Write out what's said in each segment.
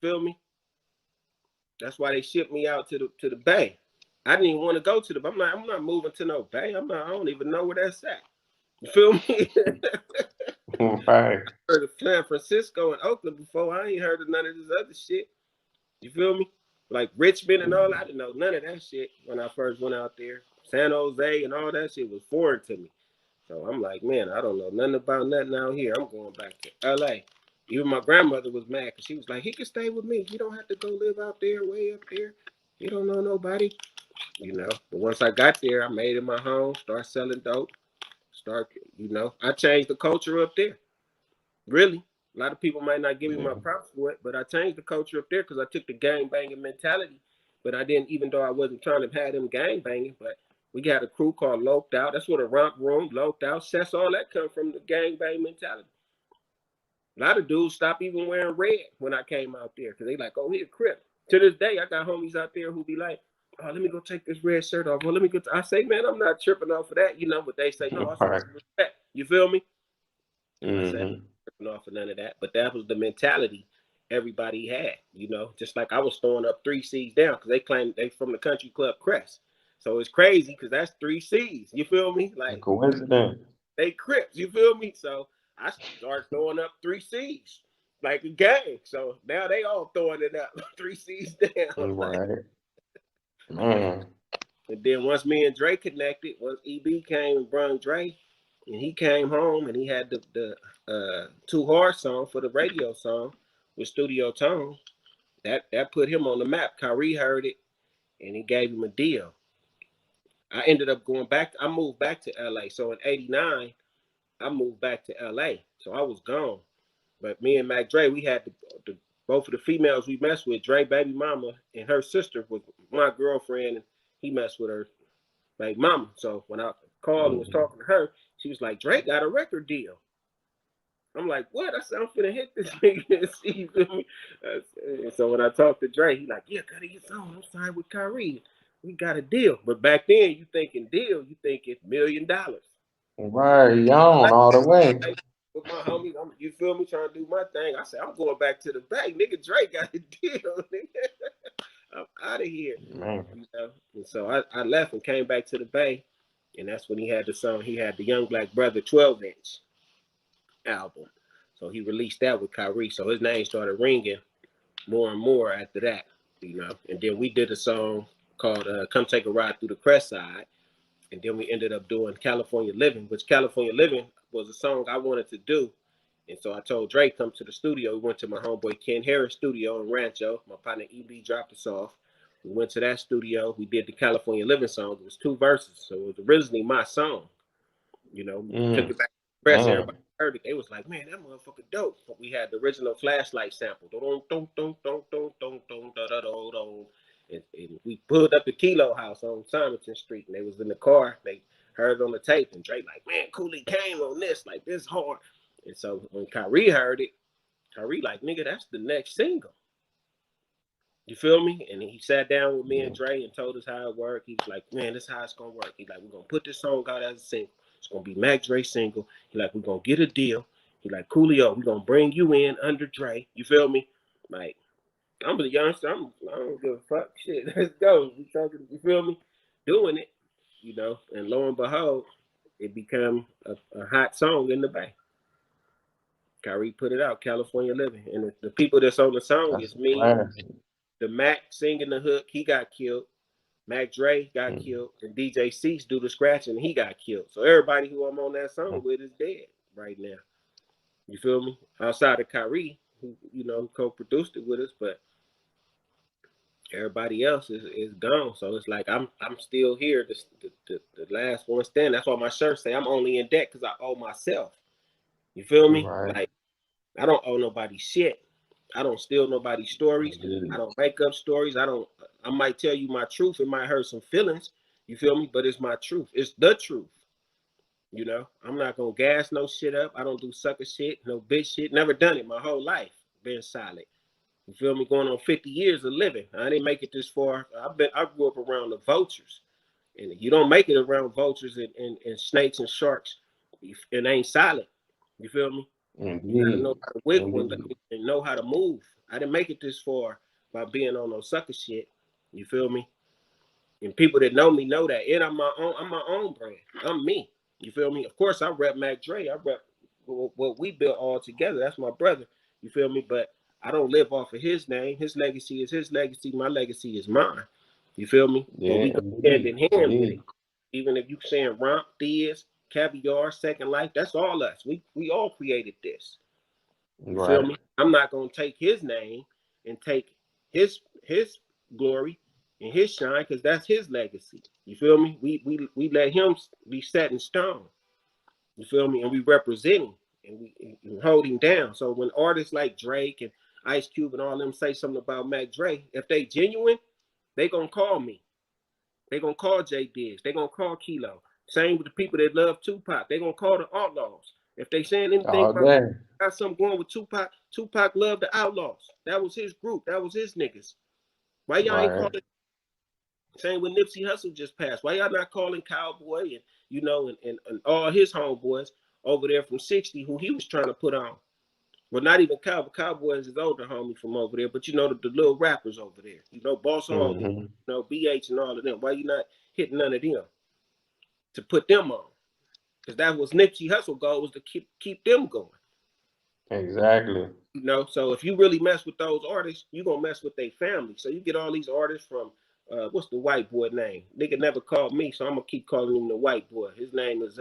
Feel me? That's why they shipped me out to the Bay. I didn't even want to go to the. I'm not moving to no Bay. I don't even know where that's at. You feel me? Right. Heard of San Francisco and Oakland before. I ain't heard of none of this other shit. You feel me? Like Richmond and all. I didn't know none of that shit when I first went out there. San Jose and all that shit was foreign to me. So I'm like, man, I don't know nothing about nothing out here. I'm going back to LA. Even my grandmother was mad because she was like, he can stay with me. You don't have to go live out there, way up there. You don't know nobody. You know. But once I got there, I made it my home, start selling dope. I changed the culture up there. Really. A lot of people might not give me my Yeah. props for it, but I changed the culture up there because I took the gang banging mentality. But I didn't, even though I wasn't trying to have them gang banging, but we got a crew called Loped Out. That's what a romp room, Loped Out, sets, all that come from the gang bang mentality. A lot of dudes stopped even wearing red when I came out there because they like, oh, he a Crip. To this day, I got homies out there who be like, oh, let me go take this red shirt off. Well, let me go. I say, man, I'm not tripping off of that, but they say, no, that's Right. respect. You feel me? I said, Mm-hmm. tripping off of none of that. But that was the mentality everybody had, just like I was throwing up 3 C's down because they claim they from the country club Crest. So it's crazy because that's 3 C's. You feel me? A Like coincidence. they Crips. You feel me? So I started throwing up 3 C's like a gang. So now they all throwing it up 3 C's down. Like, Right. Man. and then once me and Dre connected, once EB came and brung Dre, and he came home and he had the Too Hard song for the radio song with Studio Tone. That put him on the map. Kyrie heard it and he gave him a deal. I ended up going back. I moved back to LA. So in '89, I moved back to LA. So I was gone. But me and Mac Dre, we had the both of the females we messed with. Dre baby mama and her sister was my girlfriend, and he messed with her baby mama. So when I called and was Mm-hmm. talking to her, she was like, Dre got a record deal. I'm like, what? I said, I'm finna hit this nigga and see, you feel me? And so when I talked to Dre, he like, yeah, gotta get on. I'm signed with Kyrie. We got a deal. But back then, you thinking deal, you thinking $1 million. Right. Young all the way. With my homies, you feel me, trying to do my thing. I said, I'm going back to the bank. Nigga, Dre got a deal. Nigga. I'm out of here. Man. And so I left and came back to the Bay. And that's when he had the song. He had the Young Black Brother 12-inch album. So he released that with Kyrie. So his name started ringing more and more after that. And then we did a song called Come Take a Ride Through the Crest Side. And then we ended up doing California Livin, which California Livin was a song I wanted to do. And so I told Drake, come to the studio. We went to my homeboy Ken Harris studio in Rancho. My partner EB dropped us off. We went to that studio. We did the California Livin song. It was 2 verses. So it was originally my song. Took Mm. it back to the press. Man. Everybody heard it. They was like, man, that motherfucker dope. But we had the original flashlight sample. And we pulled up the Kilo House on Simonton Street, and they was in the car. They heard it on the tape, and Drake like, man, Cooley came on this, like this hard. And so when Kyrie heard it, Kyrie like, nigga, that's the next single. You feel me? And he sat down with me Yeah. and Dre and told us how it worked. He was like, man, this is how it's gonna work. He's like, we're gonna put this song out as a single. It's gonna be Mac Dre single. He like, we're gonna get a deal. He like, Coolio, we're gonna bring you in under Dre. You feel me? Like, I'm the youngster. I don't give a fuck. Shit, let's go. We talking. You feel me? Doing it. And lo and behold, it became a hot song in the Bay. Kyrie put it out, California Livin, and the people that's on the song That's is a me, classic. the Mac singing the hook. He got killed. Mac Dre got Mm. killed, and DJ Cease do the scratching, and he got killed. So everybody who I'm on that song with is dead right now. You feel me? Outside of Kyrie, who co-produced it with us, but everybody else is gone. So it's like I'm still here, the last one standing. That's why my shirt say I'm only in debt because I owe myself. You feel me? Right. Like I don't owe nobody shit. I don't steal nobody's stories. I Indeed. don't make up stories. I might tell you my truth. It might hurt some feelings. You feel me? But it's my truth. It's the truth. I'm not gonna gas no shit up. I don't do sucker shit, no bitch shit. Never done it my whole life. Been solid. You feel me? Going on 50 years of living. I didn't make it this far. I grew up around the vultures. And you don't make it around vultures and snakes and sharks, it ain't solid. You feel me? You gotta know Indeed. how to wiggle Indeed. and know how to move. I didn't make it this far by being on no sucker shit. You feel me? And people that know me know that. And I'm my own brand. I'm me. You feel me? Of course, I rep Mac Dre. I rep what we built all together. That's my brother. You feel me? But I don't live off of his name. His legacy is his legacy. My legacy is mine. You feel me? Yeah, But we go hand indeed. in hand with it. Indeed. Even if you saying Romp, Diaz, Caviar, Second Life, that's all us. We all created this. You feel Right. me? I'm not gonna take his name and take his glory and his shine because that's his legacy. You feel me? We let him be set in stone. You feel me? And we represent him and we hold him down. So when artists like Drake and Ice Cube and all them say something about Mac Dre, if they genuine, they gonna call me. They gonna call J Diggs. They gonna call Kilo. Same with the people that love Tupac. They gonna call the Outlaws. If they saying anything All about day. got something going with Tupac, Tupac loved the Outlaws. That was his group. That was his niggas. Why y'all ain't Right. calling? Same with Nipsey Hussle just passed. Why y'all not calling Cowboy and and all his homeboys over there from 60 who he was trying to put on? Well, not even Cowboy. Cowboy is his older homie from over there, but the little rappers over there. Boss Hog, BH and all of them. Why you not hitting none of them to put them on? Because that was Nipsey Hussle goal was to keep them going. Exactly. So if you really mess with those artists, you gonna mess with their family. So you get all these artists from what's the white boy name? Nigga never called me, so I'm gonna keep calling him the white boy. His name is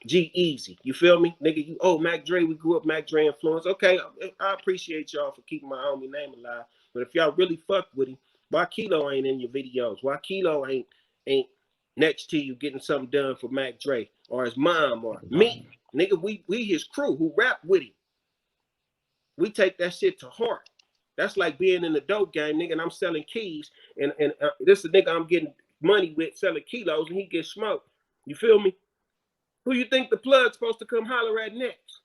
G-Eazy. You feel me? Nigga, Mac Dre, we grew up Mac Dre influence. Okay, I appreciate y'all for keeping my homie name alive. But if y'all really fuck with him, why Kilo ain't in your videos? Why Kilo ain't next to you getting something done for Mac Dre or his mom or me? Nigga, we his crew who rap with him. We take that shit to heart. That's like being in the dope game, nigga, and I'm selling keys, and this is a nigga I'm getting money with selling kilos, and he gets smoked. You feel me? Who you think the plug's supposed to come holler at next?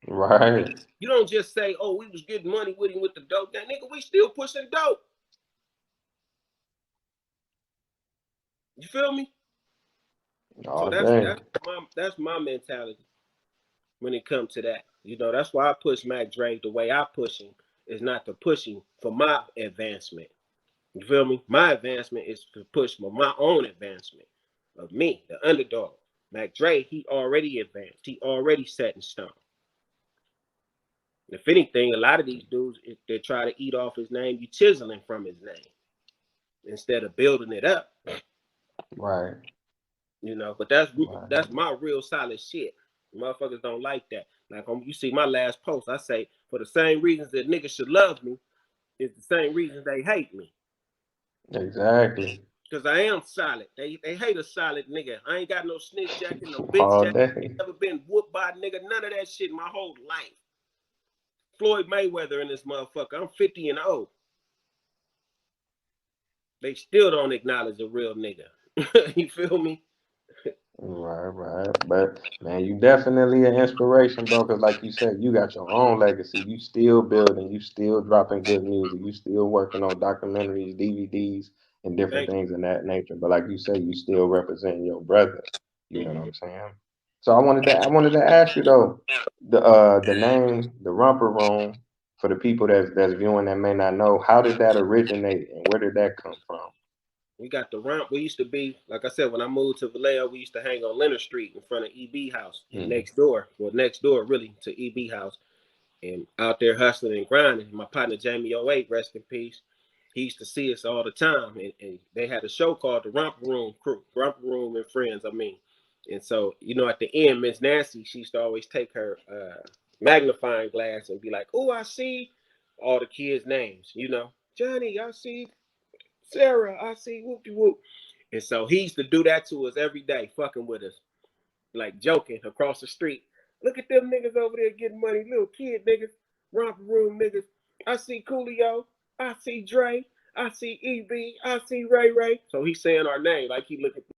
Right. You don't just say, oh, we was getting money with him with the dope game. Nigga, we still pushing dope. You feel me? So All day. that's my mentality when it comes to that. That's why I push Mac Dre the way I push him, is not to push him for my advancement. You feel me? My advancement is to push for my own advancement of me, the underdog. Mac Dre, he already advanced. He already set in stone. If anything, a lot of these dudes, if they try to eat off his name, you chiseling from his name instead of building it up. Right. But that's my real solid shit. Motherfuckers don't like that. Like you see my last post, I say, for the same reasons that niggas should love me, is the same reasons they hate me. Exactly. Because I am solid. They hate a solid nigga. I ain't got no snitch jacket, no bitch All jacket. I day. ain't never been whooped by a nigga. None of that shit my whole life. Floyd Mayweather in this motherfucker. I'm 50 and old. They still don't acknowledge a real nigga. You feel me? Right. But man, you definitely an inspiration, bro. Cause like you said, you got your own legacy. You still building. You still dropping good music. You still working on documentaries, DVDs, and different Thank things in that nature. But like you said, you still representing your brother. You know what you. I'm saying? So I wanted to ask you though, the name, the Romper Room, for the people that's viewing that may not know, how did that originate and where did that come from? We got the ramp. We used to be, like I said, when I moved to Vallejo, we used to hang on Leonard Street in front of EB House. And Mm. next door really to EB House. And out there hustling and grinding. My partner Jamie '08, rest in peace. He used to see us all the time, and they had a show called the Romper Room Crew, Romper Room and Friends. I mean, and so at the end, Miss Nancy, she used to always take her magnifying glass and be like, "Oh, I see all the kids' names. Johnny, I see Sarah, I see whoop de whoop." And so he used to do that to us every day, fucking with us, like joking across the street. Look at them niggas over there getting money, little kid niggas, romper room niggas. I see Coolio, I see Dre, I see EB, I see Ray Ray. So he's saying our name like he looking